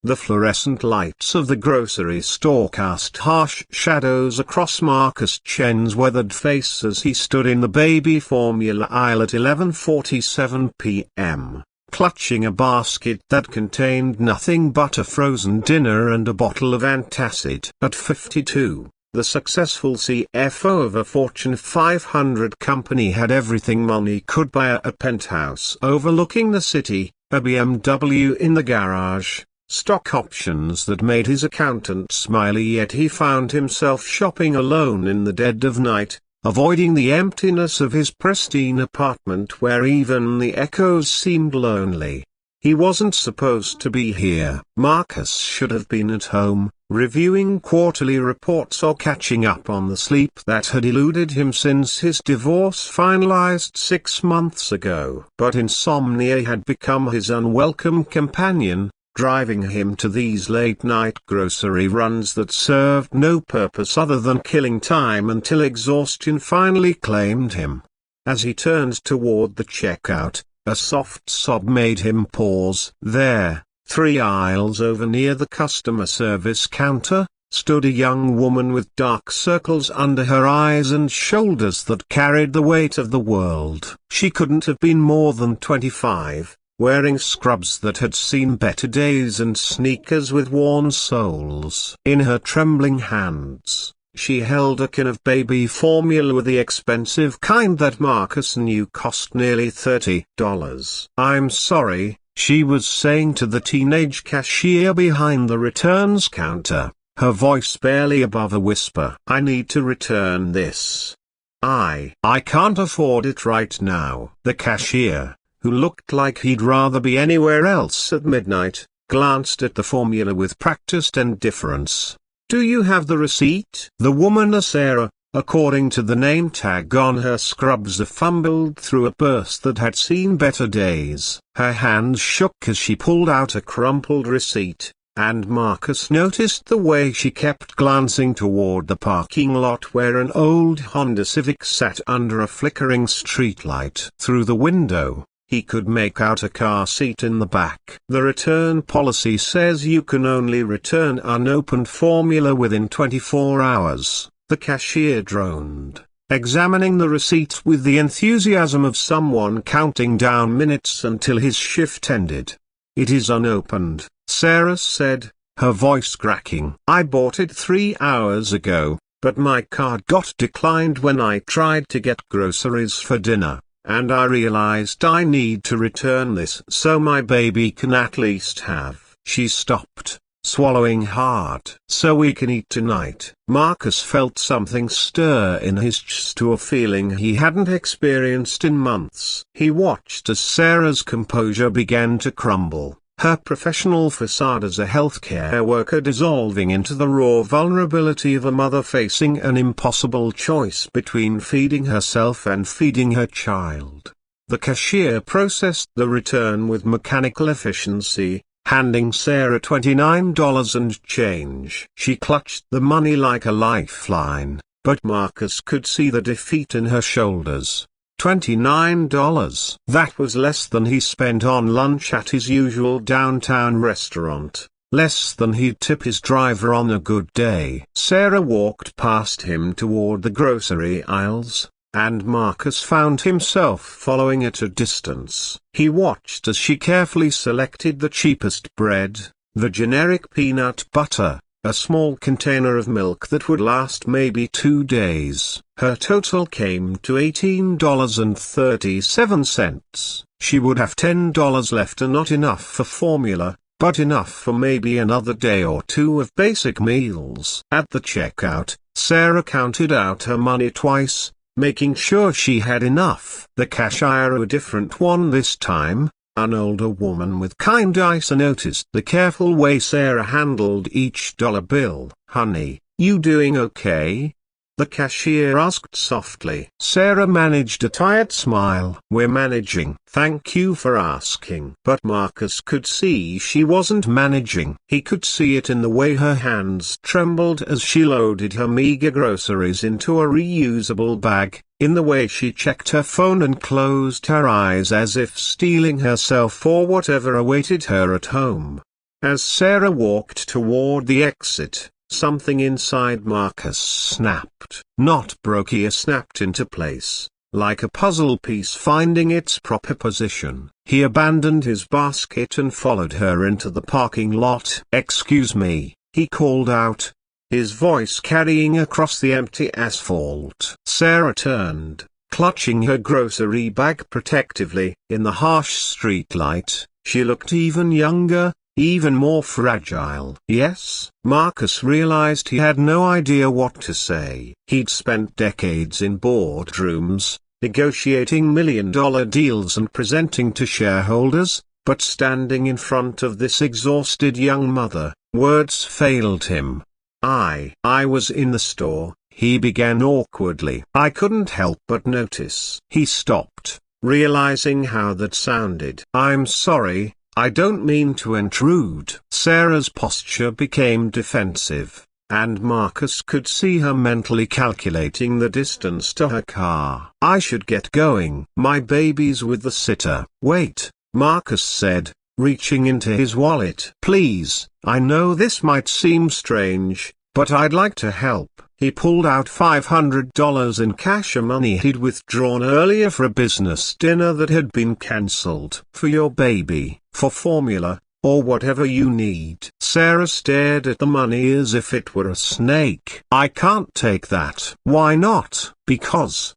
The fluorescent lights of the grocery store cast harsh shadows across Marcus Chen's weathered face as he stood in the baby formula aisle at 11:47 p.m., clutching a basket that contained nothing but a frozen dinner and a bottle of antacid. At 52, the successful CFO of a Fortune 500 company had everything money could buy: a penthouse overlooking the city, a BMW in the garage, stock options that made his accountant smile, yet he found himself shopping alone in the dead of night, avoiding the emptiness of his pristine apartment where even the echoes seemed lonely. He wasn't supposed to be here. Marcus should have been at home, reviewing quarterly reports or catching up on the sleep that had eluded him since his divorce finalized 6 months ago. But insomnia had become his unwelcome companion, driving him to these late-night grocery runs that served no purpose other than killing time until exhaustion finally claimed him. As he turned toward the checkout, a soft sob made him pause. There, 3 aisles over near the customer service counter, stood a young woman with dark circles under her eyes and shoulders that carried the weight of the world. She couldn't have been more than 25. Wearing scrubs that had seen better days and sneakers with worn soles. In her trembling hands, she held a can of baby formula with the expensive kind that Marcus knew cost nearly $30. "I'm sorry," she was saying to the teenage cashier behind the returns counter, her voice barely above a whisper. "I need to return this. I can't afford it right now." The cashier, who looked like he'd rather be anywhere else at midnight, glanced at the formula with practiced indifference. "Do you have the receipt?" The woman, Sarah, according to the name tag on her scrubs, fumbled through a purse that had seen better days. Her hands shook as she pulled out a crumpled receipt, and Marcus noticed the way she kept glancing toward the parking lot where an old Honda Civic sat under a flickering streetlight. Through the window, he could make out a car seat in the back. "The return policy says you can only return unopened formula within 24 hours, the cashier droned, examining the receipt with the enthusiasm of someone counting down minutes until his shift ended. "It is unopened," Sarah said, her voice cracking. "I bought it 3 hours ago, but my card got declined when I tried to get groceries for dinner. And I realized I need to return this so my baby can at least have." She stopped, swallowing hard. "So we can eat tonight." Marcus felt something stir in his chest, to a feeling he hadn't experienced in months. He watched as Sarah's composure began to crumble, her professional facade as a healthcare worker dissolving into the raw vulnerability of a mother facing an impossible choice between feeding herself and feeding her child. The cashier processed the return with mechanical efficiency, handing Sarah $29 and change. She clutched the money like a lifeline, but Marcus could see the defeat in her shoulders. $29. That was less than he spent on lunch at his usual downtown restaurant, less than he'd tip his driver on a good day. Sarah walked past him toward the grocery aisles, and Marcus found himself following at a distance. He watched as she carefully selected the cheapest bread, the generic peanut butter, a small container of milk that would last maybe 2 days. Her total came to $18.37. She would have $10 left, and not enough for formula, but enough for maybe another day or 2 of basic meals. At the checkout, Sarah counted out her money twice, making sure she had enough. The cashier, a different one this time, an older woman with kind eyes, noticed the careful way Sarah handled each dollar bill. "Honey, you doing okay?" the cashier asked softly. Sarah managed a tired smile. "We're managing. Thank you for asking." But Marcus could see she wasn't managing. He could see it in the way her hands trembled as she loaded her meager groceries into a reusable bag, in the way she checked her phone and closed her eyes as if steeling herself for whatever awaited her at home. As Sarah walked toward the exit, something inside Marcus snapped. Not broke, he snapped into place, like a puzzle piece finding its proper position. He abandoned his basket and followed her into the parking lot. "Excuse me," he called out, his voice carrying across the empty asphalt. Sarah turned, clutching her grocery bag protectively. In the harsh street light, she looked even younger, even more fragile. Yes, Marcus realized he had no idea what to say. He'd spent decades in boardrooms, negotiating million-dollar deals and presenting to shareholders, but standing in front of this exhausted young mother, words failed him. I was in the store," he began awkwardly. "I couldn't help but notice." He stopped, realizing how that sounded. "I'm sorry, I don't mean to intrude." Sarah's posture became defensive, and Marcus could see her mentally calculating the distance to her car. "I should get going. My baby's with the sitter." "Wait," Marcus said, reaching into his wallet. "Please, I know this might seem strange, but I'd like to help." He pulled out $500 in cash, money he'd withdrawn earlier for a business dinner that had been cancelled. "For your baby, for formula, or whatever you need." Sarah stared at the money as if it were a snake. "I can't take that." "Why not?" Because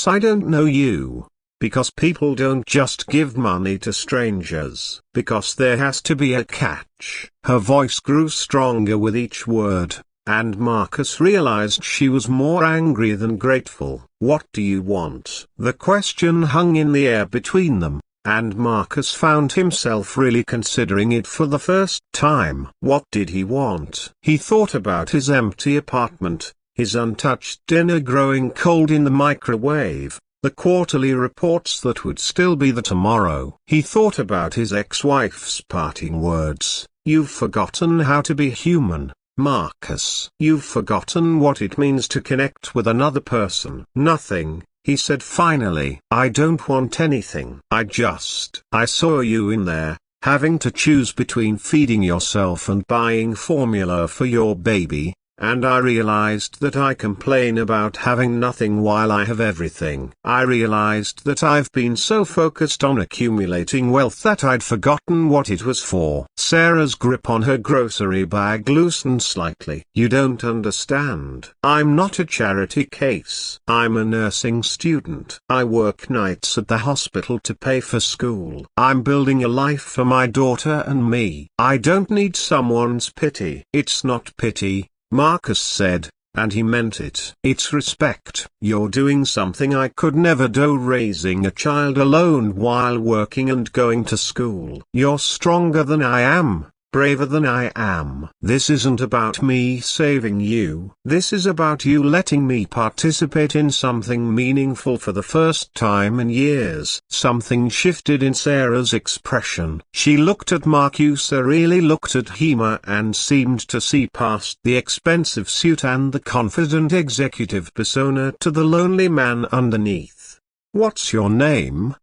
I don't know you. Because people don't just give money to strangers. Because there has to be a catch." Her voice grew stronger with each word, and Marcus realized she was more angry than grateful. "What do you want?" The question hung in the air between them, and Marcus found himself really considering it for the first time. What did he want? He thought about his empty apartment, his untouched dinner growing cold in the microwave, the quarterly reports that would still be there tomorrow. He thought about his ex-wife's parting words, "You've forgotten how to be human, Marcus. You've forgotten what it means to connect with another person." "Nothing," he said finally. "I don't want anything. I saw you in there, having to choose between feeding yourself and buying formula for your baby, and I realized that I complain about having nothing while I have everything. I realized that I've been so focused on accumulating wealth that I'd forgotten what it was for." Sarah's grip on her grocery bag loosened slightly. "You don't understand. I'm not a charity case. I'm a nursing student. I work nights at the hospital to pay for school. I'm building a life for my daughter and me. I don't need someone's pity." "It's not pity," Marcus said, and he meant it. "It's respect. You're doing something I could never do, raising a child alone while working and going to school. You're stronger than I am, braver than I am. This isn't about me saving you. This is about you letting me participate in something meaningful for the first time in years." Something shifted in Sarah's expression. She looked at Marcus, really looked at him, and seemed to see past the expensive suit and the confident executive persona to the lonely man underneath. "What's your name?"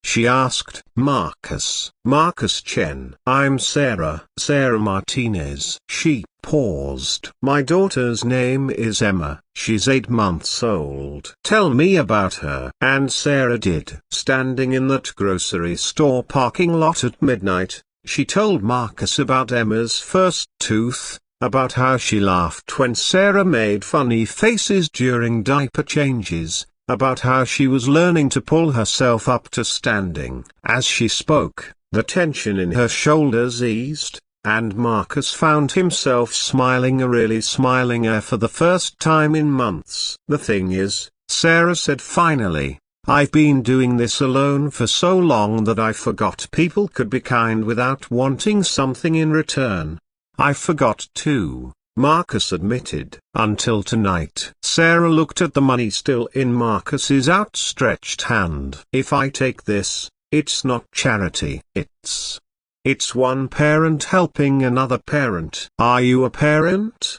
she asked. "Marcus. Marcus Chen." "I'm Sarah. Sarah Martinez." She paused. "My daughter's name is Emma. She's 8 months old." "Tell me about her." And Sarah did. Standing in that grocery store parking lot at midnight, she told Marcus about Emma's first tooth, about how she laughed when Sarah made funny faces during diaper changes, about how she was learning to pull herself up to standing. As she spoke, the tension in her shoulders eased, and Marcus found himself smiling, really smiling for the first time in months. "The thing is," Sarah said finally, "I've been doing this alone for so long that I forgot people could be kind without wanting something in return." "I forgot too," Marcus admitted. "Until tonight." Sarah looked at the money still in Marcus's outstretched hand. "If I take this, it's not charity. It's one parent helping another parent." "Are you a parent?"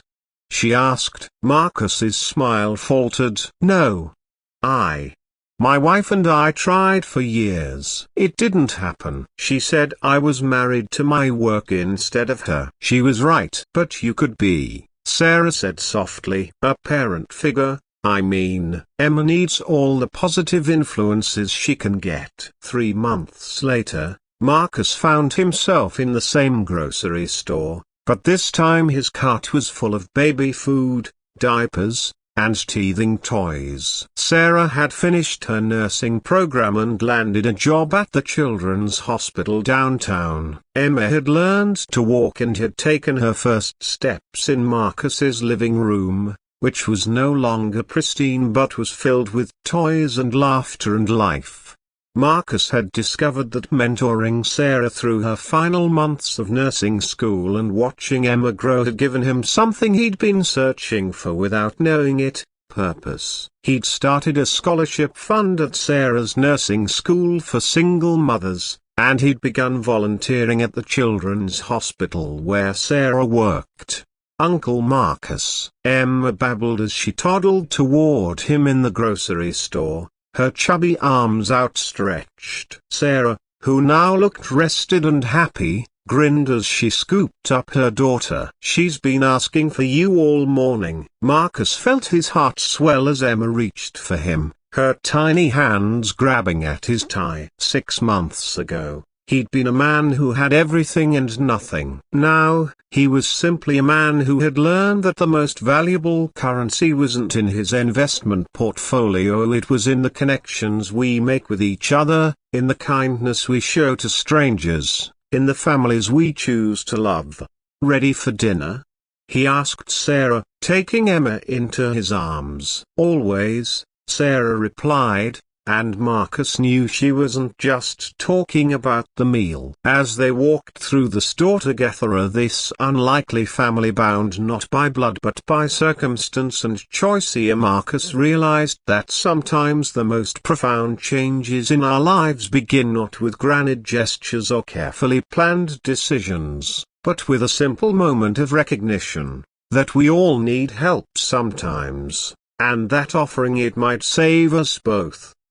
she asked. Marcus's smile faltered. "No. I My wife and I tried for years. It didn't happen. She said I was married to my work instead of her. She was right. But you could be, Sarah said softly. A parent figure. I mean, Emma needs all the positive influences she can get. 3 months later, Marcus found himself in the same grocery store, but this time his cart was full of baby food, diapers, and teething toys. Sarah had finished her nursing program and landed a job at the children's hospital downtown. Emma had learned to walk and had taken her first steps in Marcus's living room, which was no longer pristine but was filled with toys and laughter and life. Marcus had discovered that mentoring Sarah through her final months of nursing school and watching Emma grow had given him something he'd been searching for without knowing it: purpose. He'd started a scholarship fund at Sarah's nursing school for single mothers, and he'd begun volunteering at the children's hospital where Sarah worked. Uncle Marcus, Emma babbled as she toddled toward him in the grocery store, her chubby arms outstretched. Sarah, who now looked rested and happy, grinned as she scooped up her daughter. She's been asking for you all morning. Marcus felt his heart swell as Emma reached for him, her tiny hands grabbing at his tie. 6 months ago, he'd been a man who had everything and nothing. Now, he was simply a man who had learned that the most valuable currency wasn't in his investment portfolio, it was in the connections we make with each other, in the kindness we show to strangers, in the families we choose to love. Ready for dinner? He asked Sarah, taking Emma into his arms. Always, Sarah replied, and Marcus knew she wasn't just talking about the meal. As they walked through the store together, this unlikely family bound not by blood but by circumstance and choice, Marcus realized that sometimes the most profound changes in our lives begin not with grand gestures or carefully planned decisions, but with a simple moment of recognition that we all need help sometimes, and that offering it might save us both.